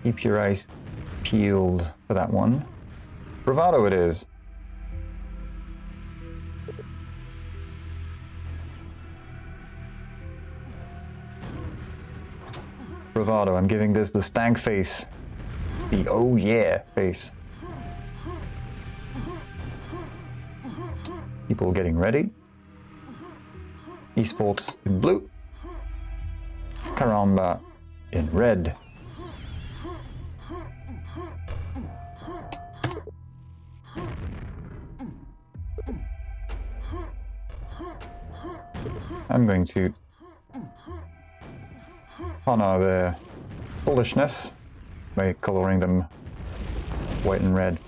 Keep your eyes peeled for that one. Bravado it is. Bravado, I'm giving this the stank face. The oh yeah face. People getting ready. eSports in blue. Karramba in red. I'm going to honor their foolishness by coloring them white and red.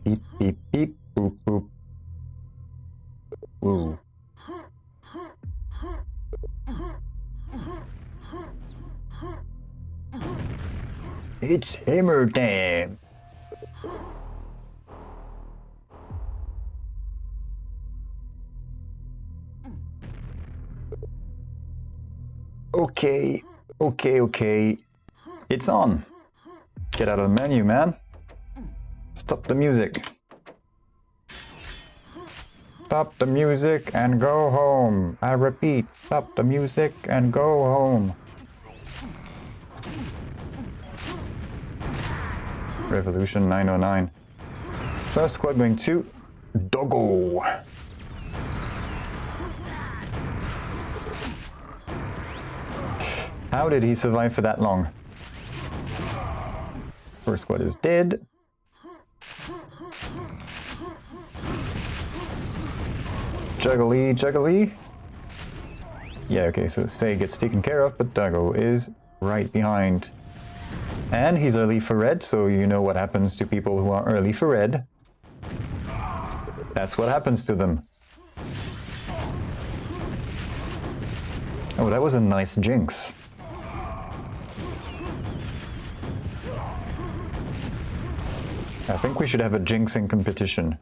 Beep, beep, beep, boop, boop. Ooh. It's hammer time! Okay, okay. It's on. Get out of the menu, man. Stop the music. Stop the music and go home. I repeat, stop the music and go home. Revolution 909. First squad going to Dago. How did he survive for that long? First squad is dead. Juggly, juggly. Yeah, okay, so Say gets taken care of, but Dago is right behind. And he's early for red, so you know what happens to people who are early for red. That's what happens to them. Oh, that was a nice jinx. I think we should have a jinxing competition.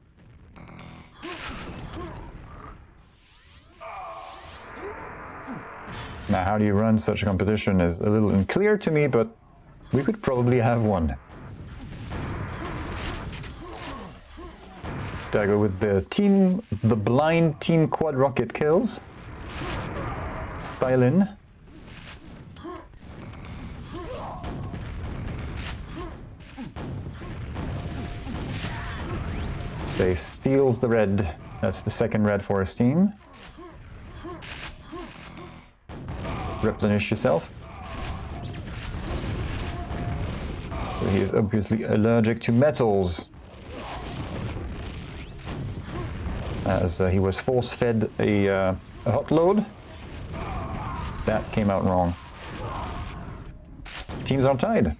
Now, how do you run such a competition is a little unclear to me, but we could probably have one. Dago with the blind team quad rocket kills. Stylin. Say steals the red. That's the second red for his team. Replenish yourself. So he is obviously allergic to metals. As he was force-fed a hot load. That came out wrong. Teams are tied.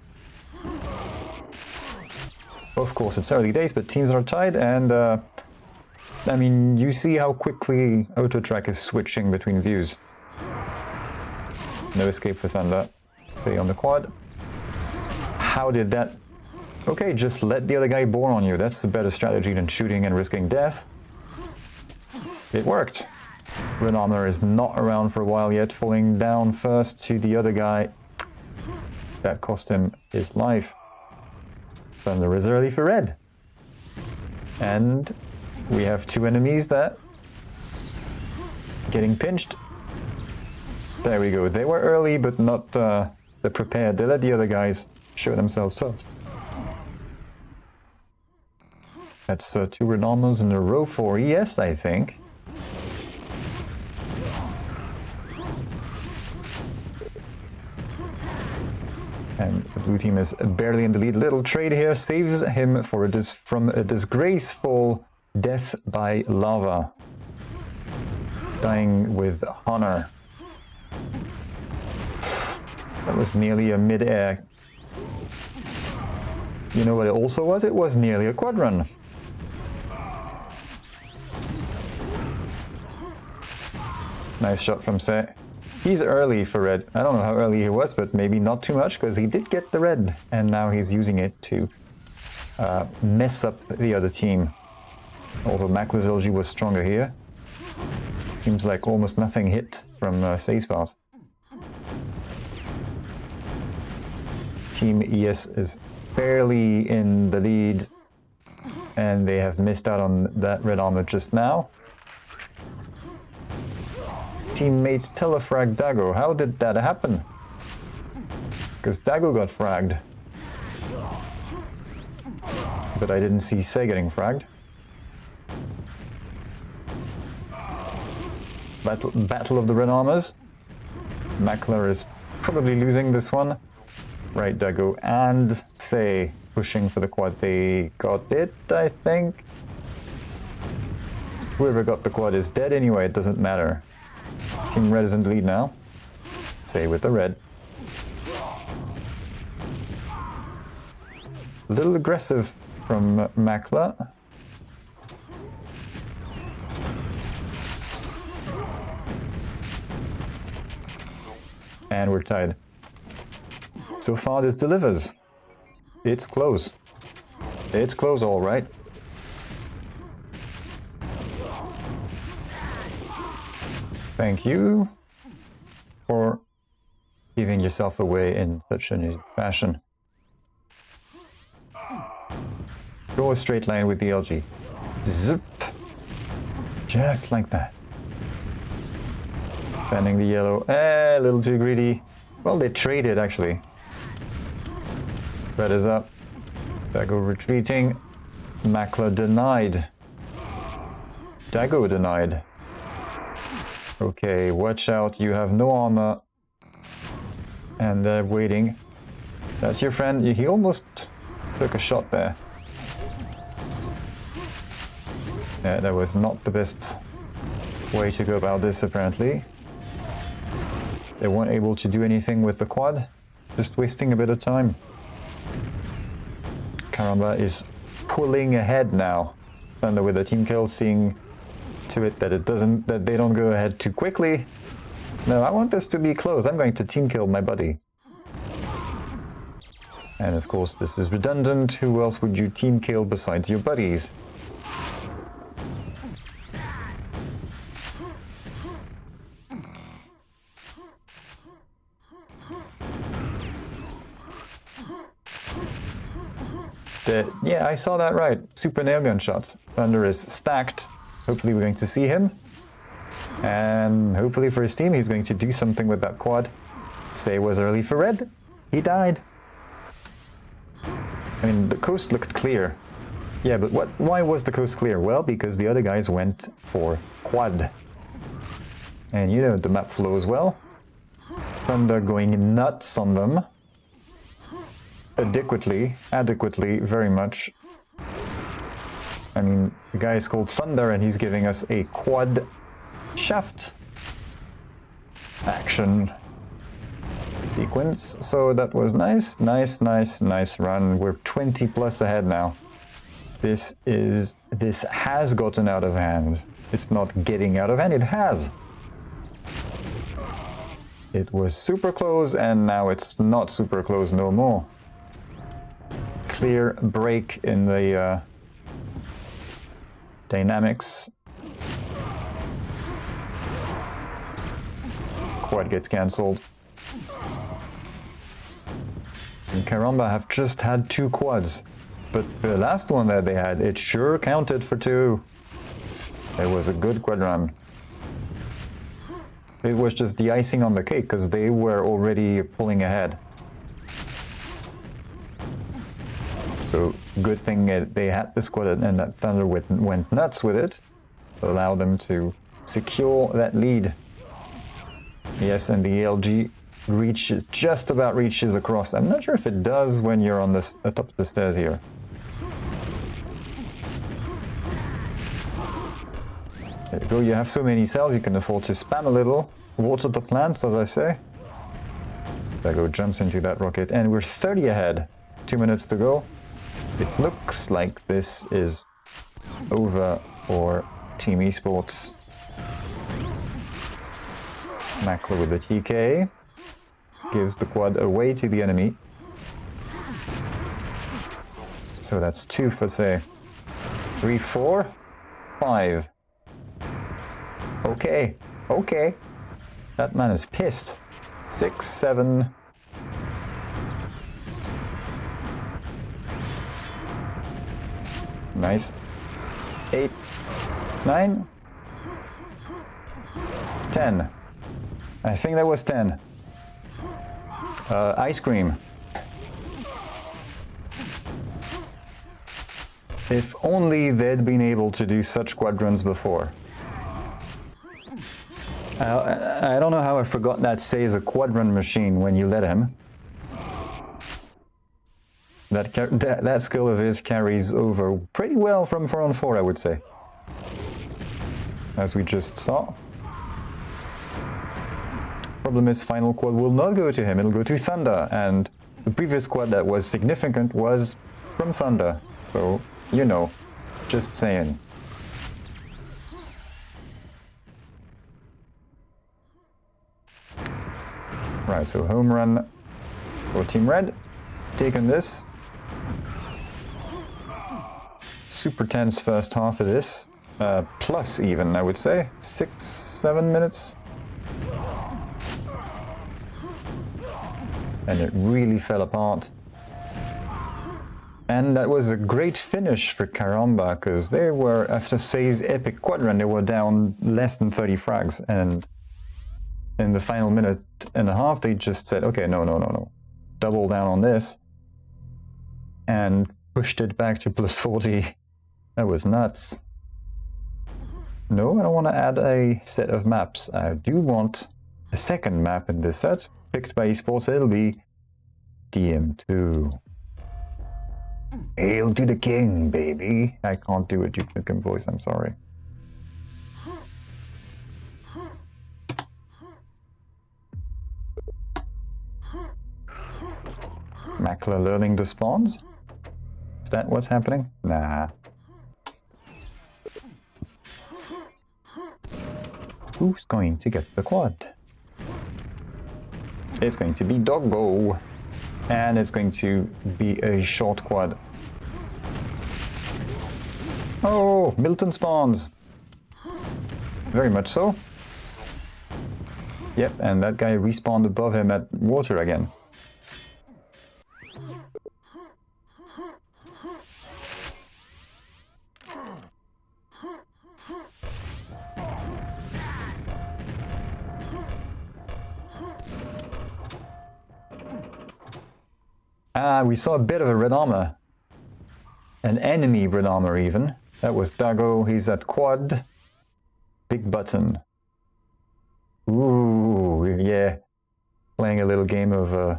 Of course, it's early days, but teams are tied, and I mean, you see how quickly AutoTrack is switching between views. No escape for Thunder. Say on the quad. How did that... Okay, just let the other guy bore on you. That's a better strategy than shooting and risking death. It worked. Renarmer is not around for a while yet, falling down first to the other guy. That cost him his life. Thunder is early for red. And we have two enemies that... getting pinched. There we go. They were early, but not prepared. They let the other guys show themselves first. That's two Renarmers in a row for ES, I think. And the blue team is barely in the lead. Little trade here saves him from a disgraceful death by lava. Dying with honor. That was nearly a mid-air. You know what it also was? It was nearly a quad run. Nice shot from Say. He's early for red. I don't know how early he was, but maybe not too much, because he did get the red, and now he's using it to mess up the other team. Although Macler's LG was stronger here. Seems like almost nothing hit from Say's part. Team ES is barely in the lead, and they have missed out on that red armor just now. Teammate telefragged Dago. How did that happen? Because Dago got fragged. But I didn't see Say getting fragged. Battle of the red armors. Macler is probably losing this one. Right, Dago and Say pushing for the quad. They got it, I think. Whoever got the quad is dead anyway, it doesn't matter. Team Red is in the lead now. Say with the red. A little aggressive from Macler. And we're tied. So far this delivers. It's close. It's close, all right. Thank you for giving yourself away in such a fashion. Go a straight line with the LG. Zip. Just like that. Fanning the yellow. A little too greedy. Well, they traded actually. Red is up. Dago retreating. Macler denied. Dago denied. Okay, watch out, you have no armor. And they're waiting. That's your friend. He almost took a shot there. Yeah, that was not the best way to go about this, apparently. They weren't able to do anything with the quad. Just wasting a bit of time. Karramba is pulling ahead now. Thunder with a team kill, seeing to it that they don't go ahead too quickly. No, I want this to be close. I'm going to team kill my buddy. And of course this is redundant. Who else would you team kill besides your buddies? Yeah, I saw that right. Super nail gun shots. Thunder is stacked. Hopefully we're going to see him. And hopefully for his team he's going to do something with that quad. Say was early for red. He died. I mean, the coast looked clear. Yeah, but why was the coast clear? Well, because the other guys went for quad. And you know the map flows well. Thunder going nuts on them. Adequately, very much. I mean, the guy is called Thunder and he's giving us a quad shaft action sequence. So that was nice run. We're 20 plus ahead now. This has gotten out of hand. It's not getting out of hand, it has. It was super close and now it's not super close no more. Clear break in the dynamics. Quad gets cancelled. And Karramba have just had 2 quads. But the last one that they had, it sure counted for 2. It was a good quad run. It was just the icing on the cake because they were already pulling ahead. So good thing they had this quad and that Thunder went nuts with it. Allow them to secure that lead. Yes, and the LG just about reaches across. I'm not sure if it does when you're on the top of the stairs here. There you go, you have so many cells you can afford to spam a little. Water the plants, as I say. Dago jumps into that rocket and we're 30 ahead. 2 minutes to go. It looks like this is over for Team eSports. Macler with the TK. Gives the quad away to the enemy. So that's 2 for, say, 3, 4, 5. Okay, okay. That man is pissed. 6, 7. Nice. 8, 9, 10. I think that was 10. Ice cream. If only they'd been able to do such quadruns before. I don't know how I forgot that Say is a quadrun machine when you let him. That skill of his carries over pretty well from 4-on-4, I would say. As we just saw. Problem is, final quad will not go to him, it'll go to Thunder, and the previous quad that was significant was from Thunder. So, you know, just saying. Right, so home run for Team Red. Taking this. Super tense first half of this. Plus even, I would say. 6, 7 minutes. And it really fell apart. And that was a great finish for Karramba, because they were, after Say's epic quadrant, they were down less than 30 frags. And in the final minute and a half, they just said, okay, no. Double down on this. And pushed it back to plus 40. That was nuts. No, I don't want to add a set of maps. I do want a second map in this set. Picked by eSports, it'll be DM2. Hail to the king, baby. I can't do a Duke Nukem voice, I'm sorry. Macler learning the spawns? Is that what's happening? Nah. Who's going to get the quad? It's going to be Dago. And it's going to be a short quad. Oh, Milton spawns. Very much so. Yep, and that guy respawned above him at water again. We saw a bit of a red armor. An enemy red armor even. That was Dago, he's at quad. Big button. Ooh, yeah. Playing a little game of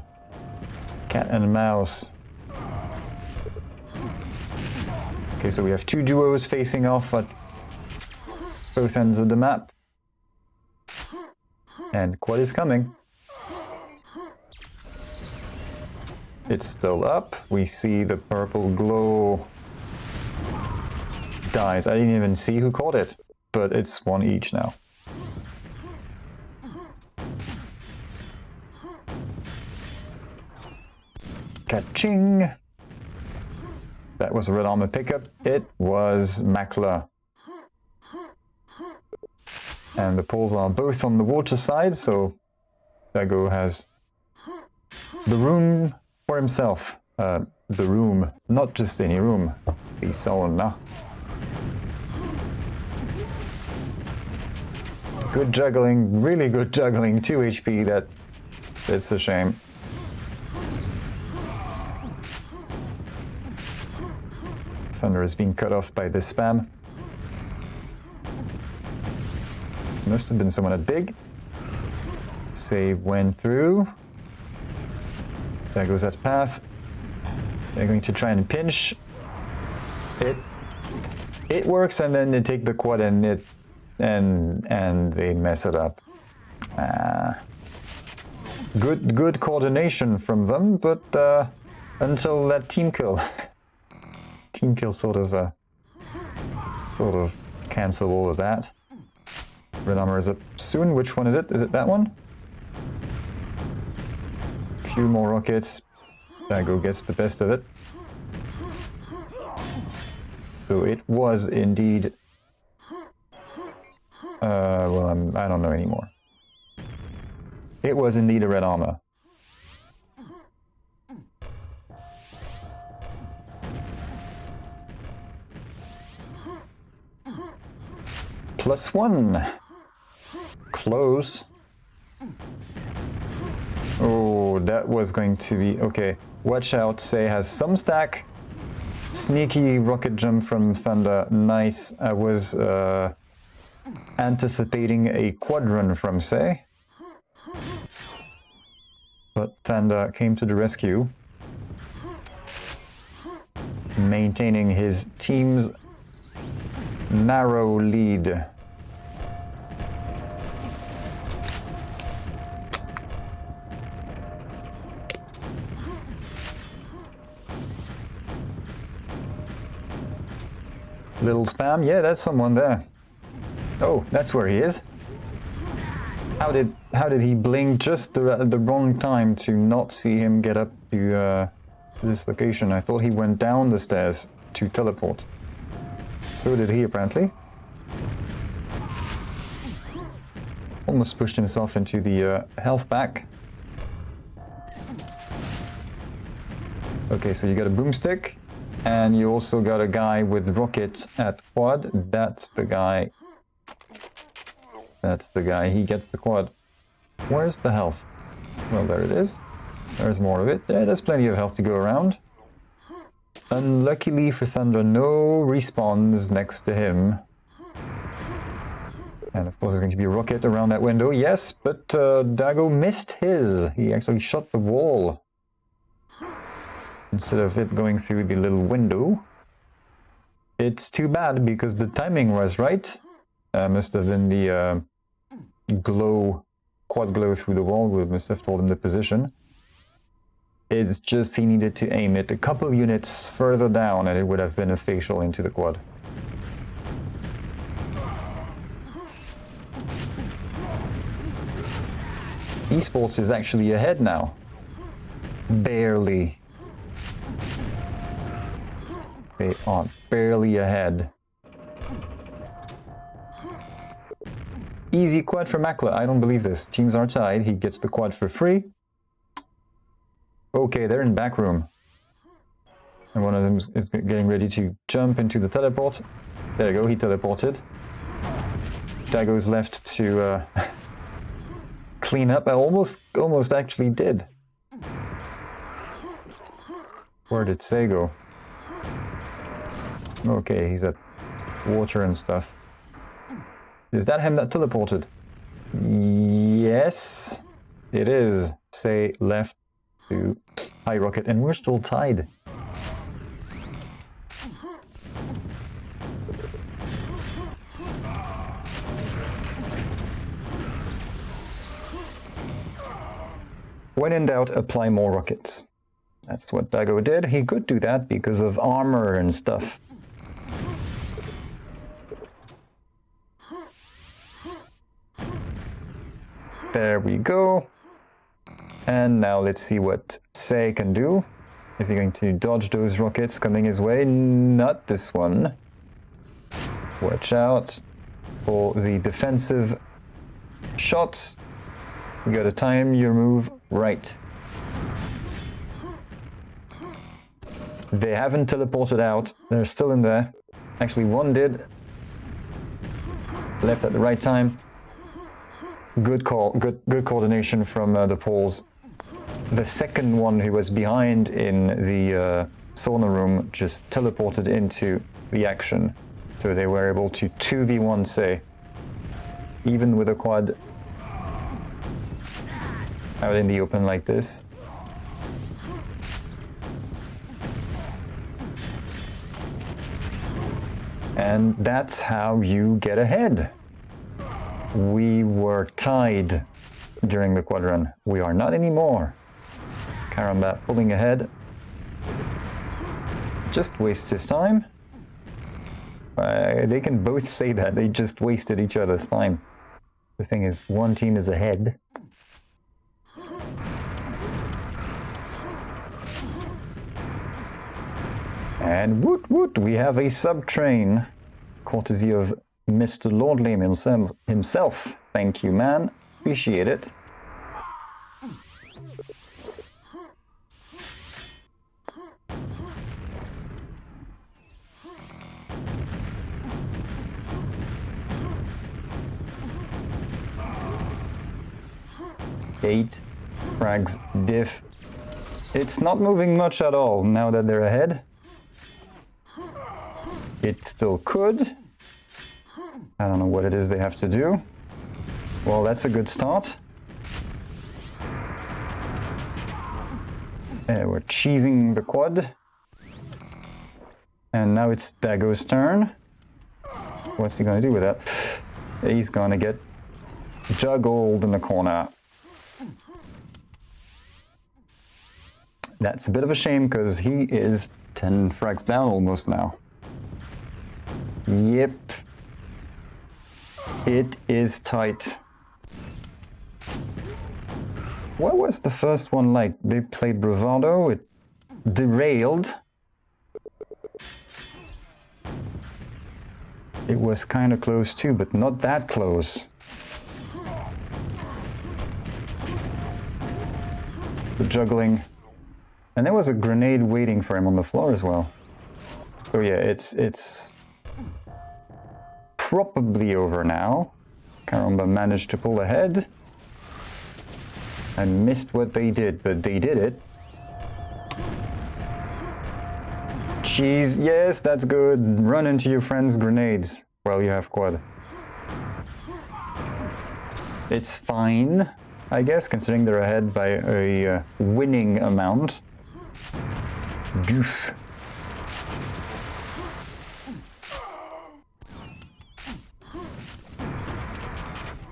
cat and mouse. Okay, so we have 2 duos facing off at both ends of the map. And quad is coming. It's still up. We see the purple glow dies. I didn't even see who caught it, but it's 1 each now. Ka-ching! That was a red armor pickup. It was Macler. And the poles are both on the water side, so Dago has the room for himself. The room, not just any room. The sauna. Good juggling, really good juggling. 2 HP, that's a shame. Thunder is being cut off by this spam. Must have been someone at big. Save went through. There goes that path. They're going to try and pinch. It works, and then they take the quad and they mess it up. Good coordination from them, but until that team kill. Team kill sort of cancel all of that. Red armor is up soon. Which one is it? Is it that one? Few more rockets. Dago gets the best of it. So it was indeed... well, I don't know anymore. It was indeed a red armor. +1. Close. Oh, that was going to be... Okay, watch out. Say has some stack. Sneaky rocket jump from Thunder. Nice. I was anticipating a quad run from Say. But Thunder came to the rescue. Maintaining his team's narrow lead. Little spam, yeah, that's someone there. Oh, that's where he is. How did he blink just at the wrong time to not see him get up to this location? I thought he went down the stairs to teleport. So did he, apparently. Almost pushed himself into the health pack. Okay, so you got a boomstick. And you also got a guy with rockets at quad. That's the guy. That's the guy. He gets the quad. Where's the health? Well, there it is. There's more of it. There's plenty of health to go around. Unluckily for Thunder, no respawns next to him. And of course there's going to be a rocket around that window. Yes, but Dago missed his. He actually shot the wall instead of it going through the little window. It's too bad because the timing was right. Must have been the quad glow through the wall would must have told him the position. It's just he needed to aim it a couple units further down and it would have been a facial into the quad. eSports is actually ahead now. Barely. They are barely ahead. Easy quad for Macler. I don't believe this. Teams are tied. He gets the quad for free. Okay, they're in back room. And one of them is getting ready to jump into the teleport. There you go, he teleported. Dago's left to clean up. I almost actually did. Where did Say go? Okay, he's at water and stuff. Is that him that teleported? Yes, it is. Say left to high rocket, and we're still tied. When in doubt, apply more rockets. That's what Dago did. He could do that because of armor and stuff. There we go. And now let's see what Say can do. Is he going to dodge those rockets coming his way? Not this one. Watch out for the defensive shots. You gotta time your move right. They haven't teleported out. They're still in there. Actually, one did. Left at the right time. Good call. Good coordination from the Poles. The second one who was behind in the sauna room just teleported into the action. So they were able to 2v1 Say. Even with a quad out in the open like this. And that's how you get ahead. We were tied during the quad run. We are not anymore. Karramba pulling ahead. Just wastes his time. They can both say that. They just wasted each other's time. The thing is, one team is ahead. And woot woot, we have a sub-train, courtesy of Mr. Lord Lame himself. Thank you, man. Appreciate it. Eight frags diff. It's not moving much at all now that they're ahead. It still could. I don't know what it is they have to do. Well, that's a good start. We're cheesing the quad. And now it's Dago's turn. What's he gonna do with that? He's gonna get juggled in the corner. That's a bit of a shame because he is 10 frags down almost now. Yep. It is tight. What was the first one like? They played Bravado, it derailed. It was kind of close too, but not that close. The juggling. And there was a grenade waiting for him on the floor as well. So yeah, it's probably over now. Karramba managed to pull ahead. I missed what they did, but they did it. Cheese, yes, that's good. Run into your friend's grenades while you have quad. It's fine, I guess, considering they're ahead by a winning amount. Doof.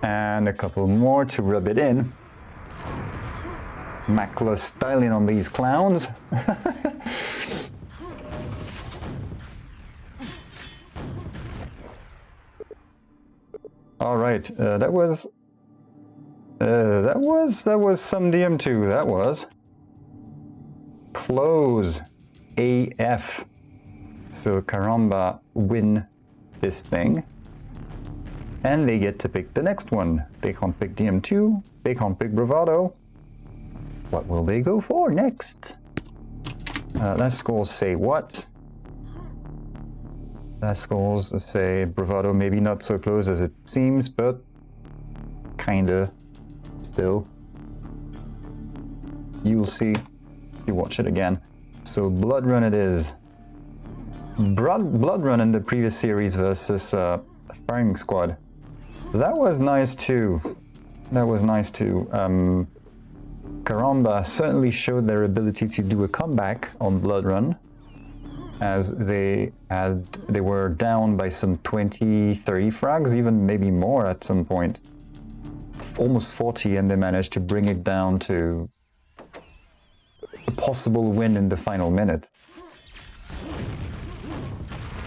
And a couple more to rub it in. Macler styling on these clowns. All right, that was some DM2. That was close AF. So Karramba win this thing, and they get to pick the next one. They can't pick DM2. They can't pick Bravado. What will they go for next? Last scores say what? Last scores say Bravado maybe not so close as it seems, but kinda still. You'll see if you watch it again. So Blood Run it is. Blood Run in the previous series versus Firing Squad. That was nice too. That was nice too. Karramba certainly showed their ability to do a comeback on Blood Run, as they were down by some 20, 30 frags, even maybe more at some point. Almost 40, and they managed to bring it down to a possible win in the final minute.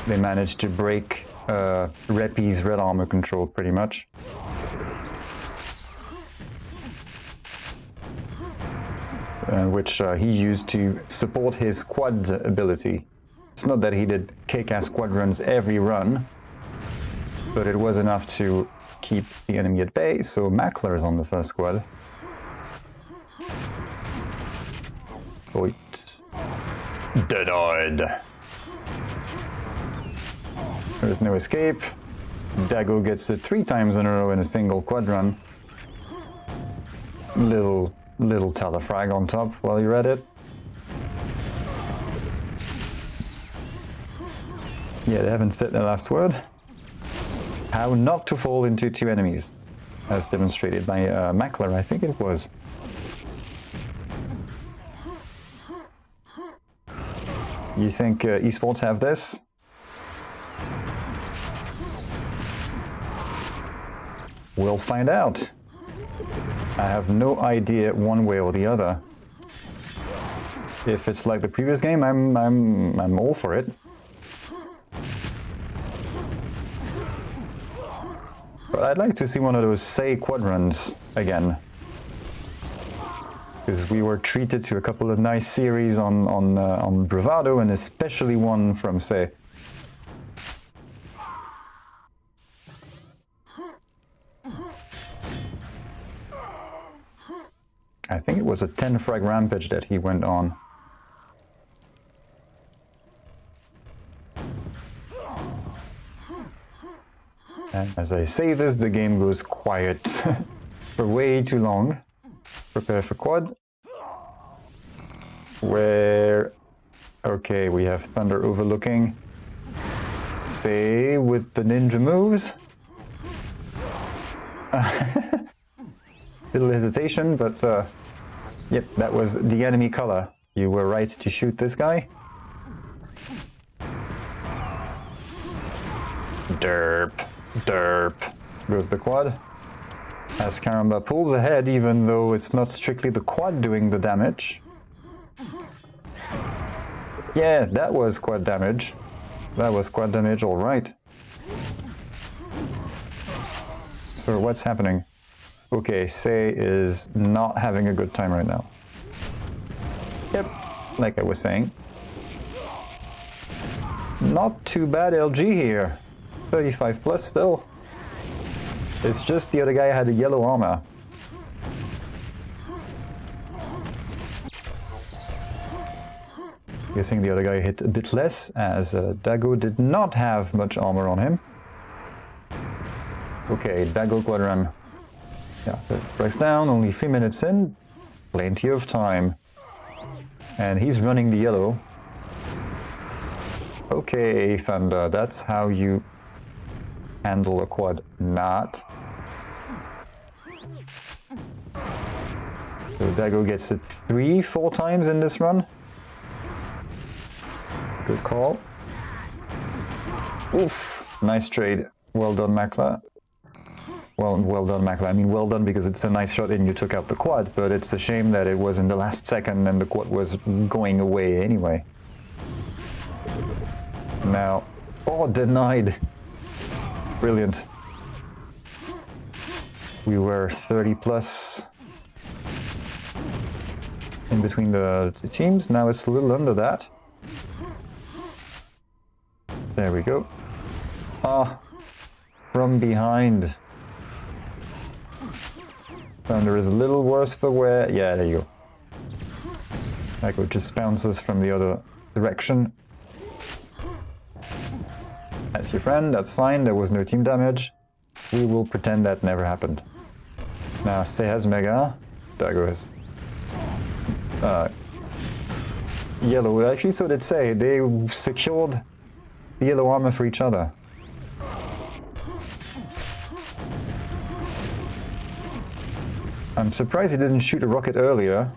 They managed to break Reppy's red armor control pretty much. Which he used to support his quad ability. It's not that he did kick-ass quad runs every run, but it was enough to keep the enemy at bay, so Macler is on the first squad. Wait. Dead-eyed. There's no escape. Dago gets it 3 times in a row in a single quad run. Little telefrag on top while you're at it. Yeah, they haven't said their last word. How not to fall into 2 enemies, as demonstrated by Macler, I think it was. You think eSports have this? We'll find out. I have no idea one way or the other. If it's like the previous game, I'm all for it. But I'd like to see one of those Say quadruns again. Because we were treated to a couple of nice series on Bravado, and especially one from Say. I think it was a 10 frag rampage that he went on. And as I say this, the game goes quiet for way too long. Prepare for quad. Where... Okay, we have Thunder overlooking. Say with the ninja moves. Little hesitation, but yep, that was the enemy color. You were right to shoot this guy. Derp, derp, goes the quad. As Karramba pulls ahead, even though it's not strictly the quad doing the damage. Yeah, that was quad damage. That was quad damage, alright. So what's happening? Okay, Say is not having a good time right now. Yep, like I was saying. Not too bad LG here. 35 plus still. It's just the other guy had a yellow armor. Guessing the other guy hit a bit less, as Dago did not have much armor on him. Okay, Dago quadram. Yeah, breaks down, only 3 minutes in. Plenty of time. And he's running the yellow. Okay, Thunder, that's how you handle a quad. Not. So Dago gets it 3-4 times in this run. Good call. Oof, nice trade. Well done, Macler. Well done, Macler. I mean, well done because it's a nice shot and you took out the quad, but it's a shame that it was in the last second and the quad was going away anyway. Now, oh, denied. Brilliant. We were 30 plus in between the two teams. Now it's a little under that. There we go. Ah, from behind. Thunder is a little worse for wear. Yeah, there you go. Dago just bounces from the other direction. That's your friend, that's fine, there was no team damage. We will pretend that never happened. Now, Say has Mega, Dago has yellow. Actually, so did Say. They secured the yellow armor for each other. I'm surprised he didn't shoot a rocket earlier.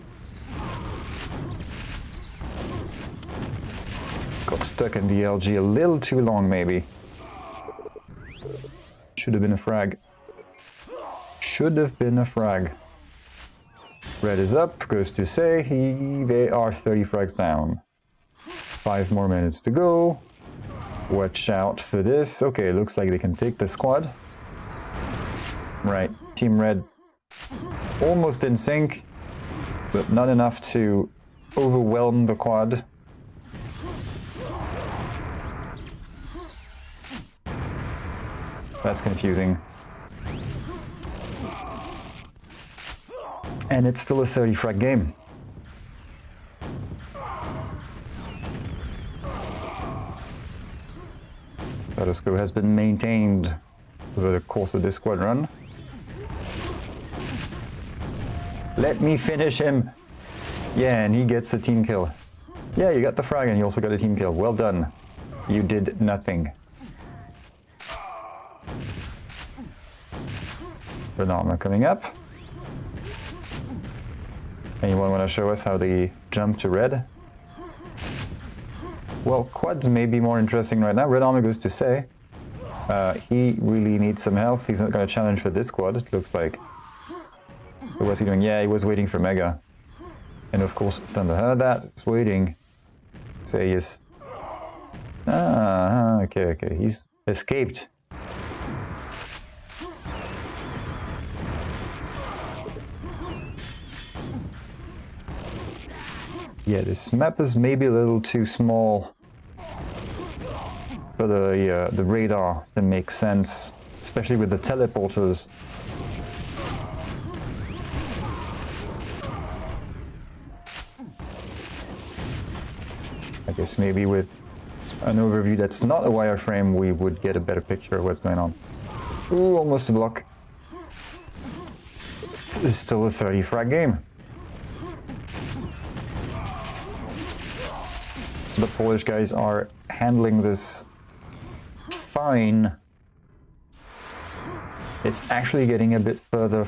Got stuck in the LG a little too long, maybe. Should have been a frag. Should have been a frag. Red is up, goes to Say. They are 30 frags down. 5 more minutes to go. Watch out for this. Okay, looks like they can take the squad. Right, Team Red almost in sync, but not enough to overwhelm the quad. That's confusing. And it's still a 30 frag game. Status quo has been maintained over the course of this squad run. Let me finish him. Yeah, and he gets a team kill. Yeah, you got the frag and you also got a team kill. Well done. You did nothing. Red armor coming up. Anyone want to show us how they jump to red? Well, quads may be more interesting right now. Red armor goes to Say. He really needs some health. He's not going to challenge for this quad, it looks like. So what's he doing? Yeah, he was waiting for Mega. And of course, Thunder heard that. It's waiting. Say is... okay. He's escaped. Yeah, this map is maybe a little too small for the radar to make sense, especially with the teleporters. I guess maybe with an overview that's not a wireframe, we would get a better picture of what's going on. Ooh, almost a block. It's still a 30 frag game. The Polish guys are handling this fine. It's actually getting a bit further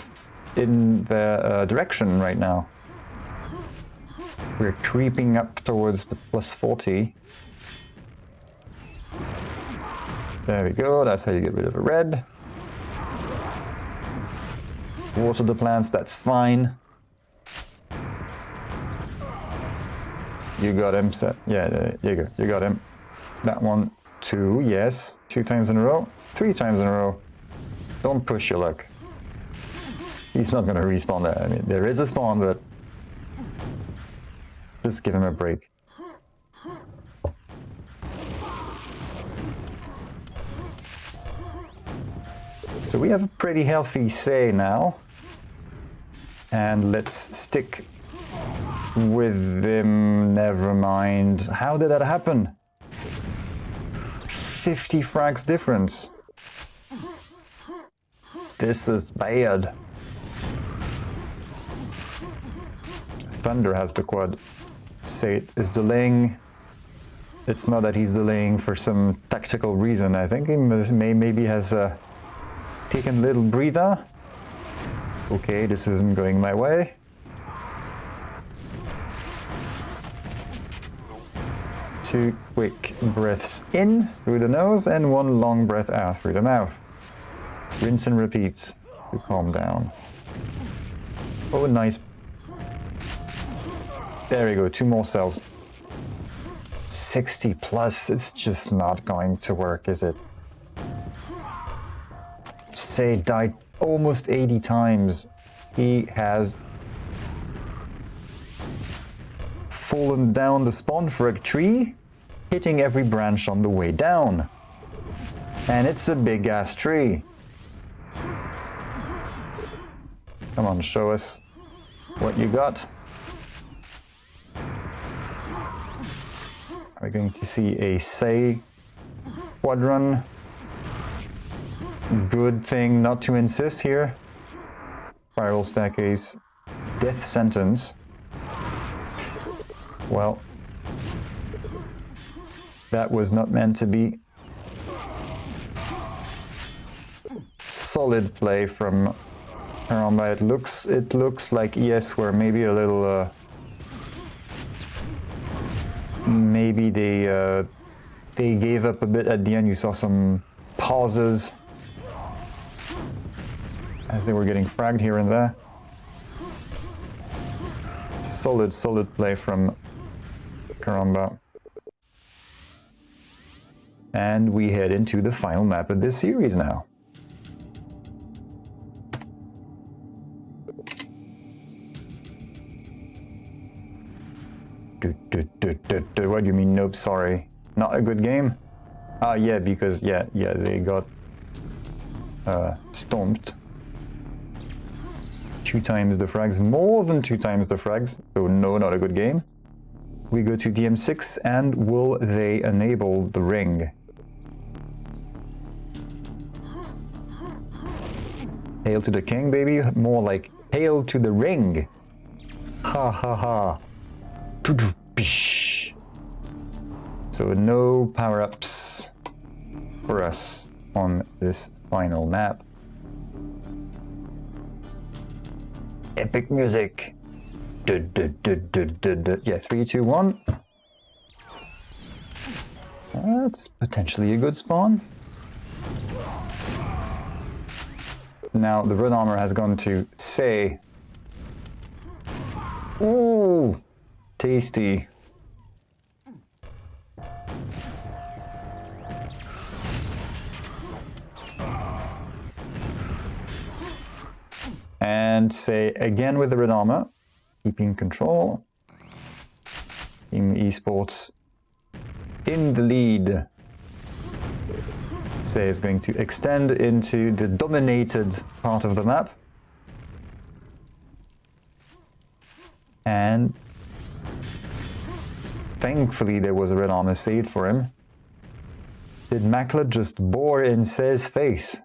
in their direction right now. We're creeping up towards the plus 40. There we go, that's how you get rid of a red. Water the plants, that's fine. You got him set. Yeah, there you go. You got him. That one, 2, yes. 2 times in a row. 3 times in a row. Don't push your luck. He's not gonna respawn there. I mean, there is a spawn, but just give him a break. So we have a pretty healthy say now. And let's stick with them. Never mind. How did that happen? 50 frags difference. This is bad. Thunder has the quad. Sate is delaying. It's not that he's delaying for some tactical reason. I think he maybe has taken a little breather. Okay, this isn't going my way. Two quick breaths in through the nose and 1 long breath out through the mouth. Rinse and repeat to calm down. Oh, nice. There we go, 2 more cells. 60 plus, it's just not going to work, is it? Say died almost 80 times. He has fallen down the spawn frag tree, hitting every branch on the way down. And it's a big ass tree. Come on, show us what you got. Are we going to see a say quadrun? Good thing not to insist here. Spiral staircase. Death sentence. Well, that was not meant to be. Solid play from Karramba. It looks like yes, we're maybe a little maybe they gave up a bit at the end. You saw some pauses as they were getting fragged here and there. Solid play from Karramba. And we head into the final map of this series now. What do you mean, nope, sorry. Not a good game? Ah, yeah, because, yeah, they got stomped. 2 times the frags, more than 2 times the frags, so no, not a good game. We go to DM6, and will they enable the ring? Hail to the king, baby. More like hail to the ring. Ha ha ha. So no power-ups for us on this final map. Epic music. Yeah, 3, 2, 1. That's potentially a good spawn. Now the red armor has gone to say. Ooh, tasty. And say again with the red armor, keeping control. Team eSports in the lead. Say is going to extend into the dominated part of the map. And thankfully there was a red armor saved for him. Did Macler just bore in Say's face?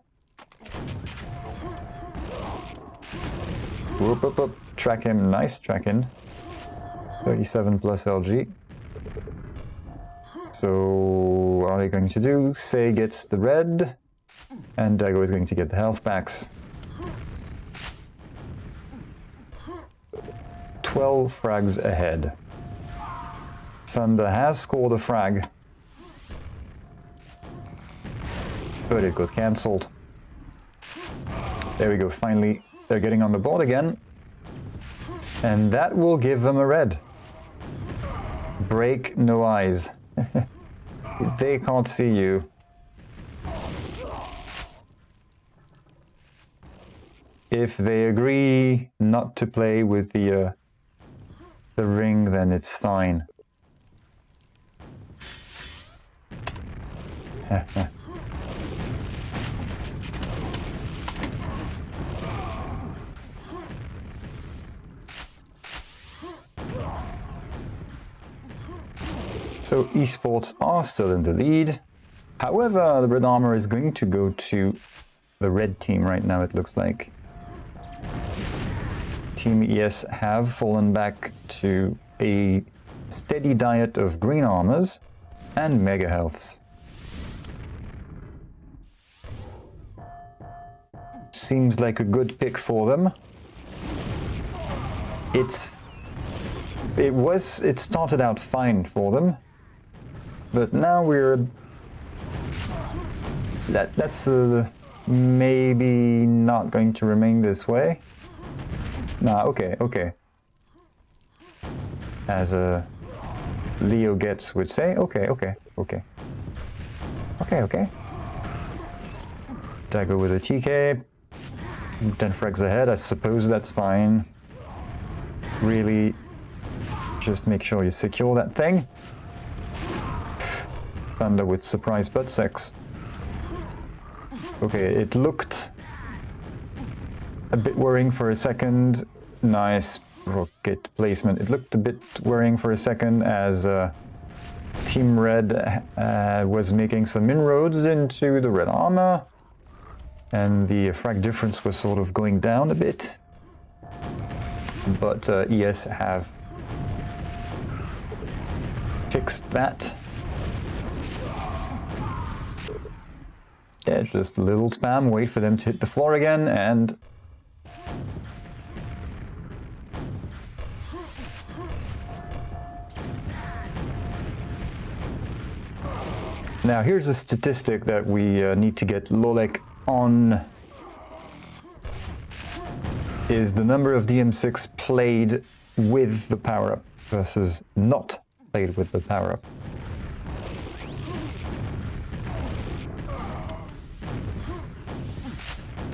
Whoop, whoop, whoop. Track him, nice track in. 37 plus LG. So what are they going to do? Say gets the red, and Dago is going to get the health packs. 12 frags ahead. Thunder has scored a frag, but it got cancelled. There we go, finally they're getting on the board again. And that will give them a red. Break no eyes. They can't see you. If they agree not to play with the ring, then it's fine. So eSports are still in the lead. However, the red armor is going to go to the red team right now, it looks like. Team ES have fallen back to a steady diet of green armors and mega healths. Seems like a good pick for them. It started out fine for them, but now that's maybe not going to remain this way. Nah, okay. As Leo Getz would say, okay. Dago with a TK, 10 frags ahead, I suppose that's fine. Really, just make sure you secure that thing. Thunder with surprise butt sex. Okay, it looked a bit worrying for a second. Nice rocket placement. It looked a bit worrying for a second as Team Red was making some inroads into the red armor. And the frag difference was sort of going down a bit. But ES have fixed that. Yeah, just a little spam, wait for them to hit the floor again, and now here's a statistic that we need to get Lolek on, is the number of DM6 played with the power-up versus not played with the power-up.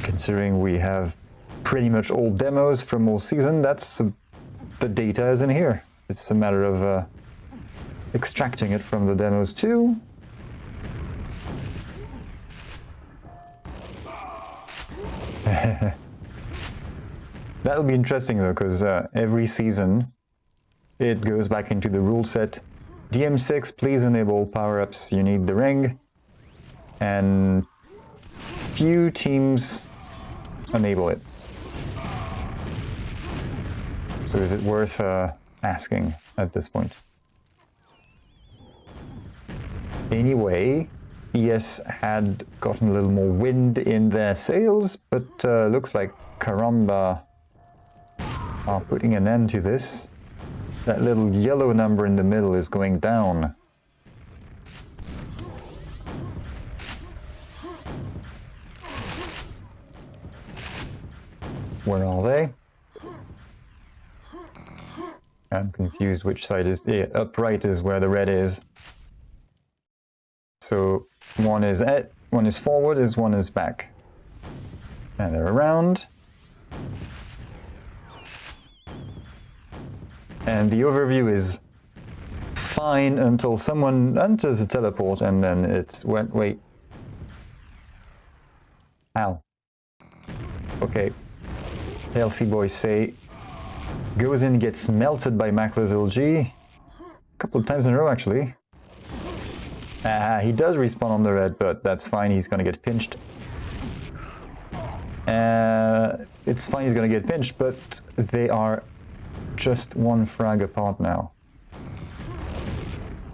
Considering we have pretty much all demos from all season, that's the data is in here. It's a matter of extracting it from the demos too. That'll be interesting though, because every season it goes back into the rule set. DM6, please enable power-ups, you need the ring. And few teams enable it. So is it worth asking at this point? Anyway, ES had gotten a little more wind in their sails, but looks like Karramba are putting an end to this. That little yellow number in the middle is going down. Where are they? I'm confused which side is... Yeah, upright is where the red is. So one is forward, one is back. And they're around. And the overview is fine until someone enters a teleport and then it's... Wait. Ow. Okay. Healthy boy say goes in, gets melted by Macler's LG. A couple of times in a row, actually. He does respawn on the red, but that's fine. He's gonna get pinched. It's fine, he's gonna get pinched, but they are just one frag apart now.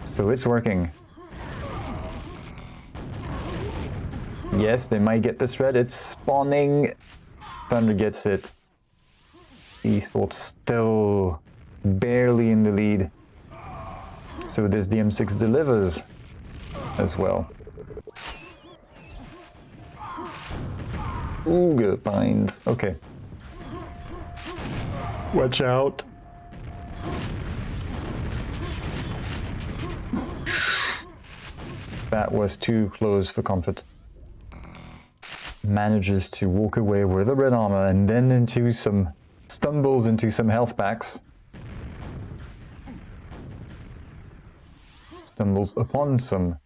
So it's working. Yes, they might get this red. It's spawning. Thunder gets it. eSports still barely in the lead. So this DM6 delivers as well. Ooh, good pines. Okay. Watch out. That was too close for comfort. Manages to walk away with a red armor and then into some... stumbles into some health packs. Stumbles upon some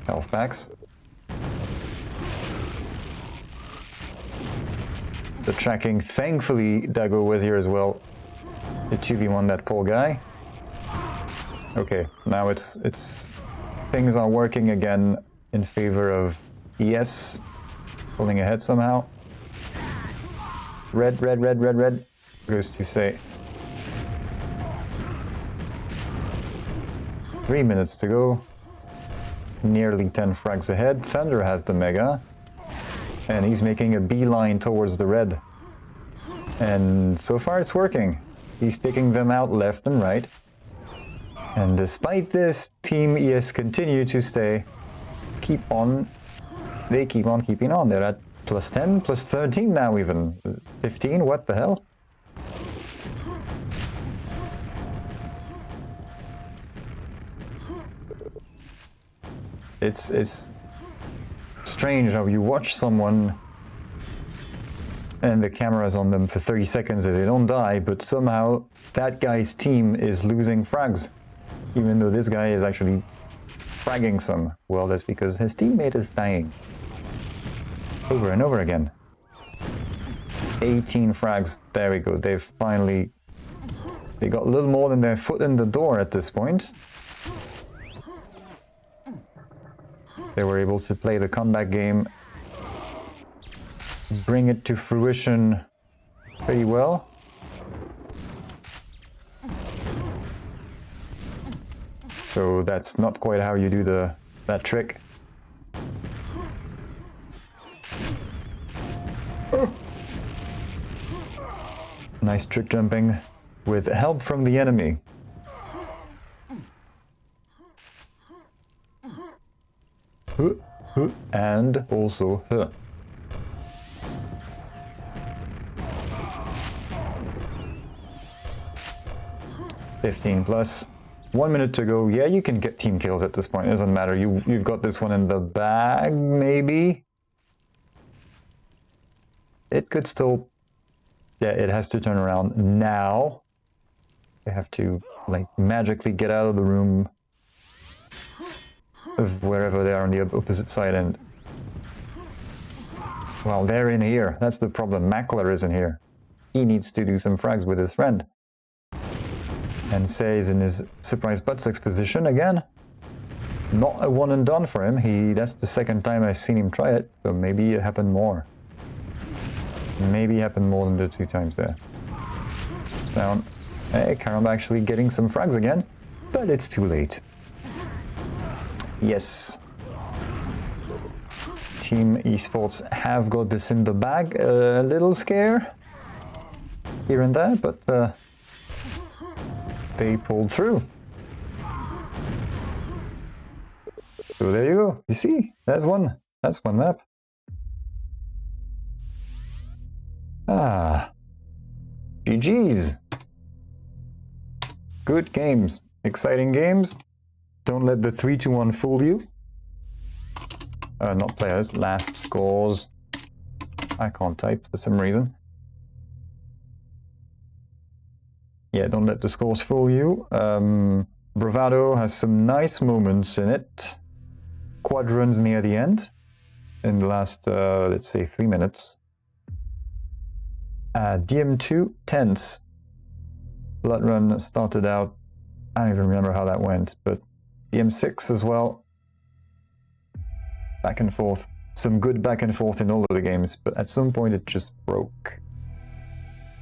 health packs. The tracking, thankfully Dago was here as well. It 2v1 that poor guy. Okay, now it's things are working again in favor of ES. Pulling ahead somehow. Red goes to say 3 minutes to go. Nearly 10 frags ahead. Thunder has the mega. And he's making a beeline towards the red. And so far it's working. He's taking them out left and right. And despite this, Team ES continue to stay. They keep on keeping on. They're at plus 10, plus 13 now even. 15, what the hell? It's strange how you watch someone and the camera's on them for 30 seconds and they don't die, but somehow that guy's team is losing frags, even though this guy is actually fragging some. Well, that's because his teammate is dying. Over and over again. 18 frags, there we go, they got a little more than their foot in the door at this point. They were able to play the comeback game, bring it to fruition pretty well. So that's not quite how you do that trick. Oh. Nice trick jumping with help from the enemy. And also her. $15 plus. 1 minute to go. Yeah, you can get team kills at this point. It doesn't matter. You've got this one in the bag, maybe. It could still... Yeah, it has to turn around now. They have to, like, magically get out of the room of wherever they are on the opposite side, and... Well, they're in here. That's the problem. Macler is in here. He needs to do some frags with his friend. And Say's in his surprise butt-sex position again. Not a one and done for him. That's the second time I've seen him try it, so maybe it happened more. Maybe it happened more than the 2 times there. It's down. Hey, Karramba actually getting some frags again, but it's too late. Yes. Team eSports have got this in the bag. A little scare here and there, but they pulled through. So there you go. You see, that's one map. Ah, GG's. Good games, exciting games. Don't let the 3-1 fool you. Not players, last scores. I can't type for some reason. Yeah, don't let the scores fool you. Bravado has some nice moments in it. Quad runs near the end, in the last, let's say, 3 minutes. DM2, tense. Blood run started out, I don't even remember how that went, but DM6 as well. Back and forth. Some good back and forth in all of the games, but at some point it just broke.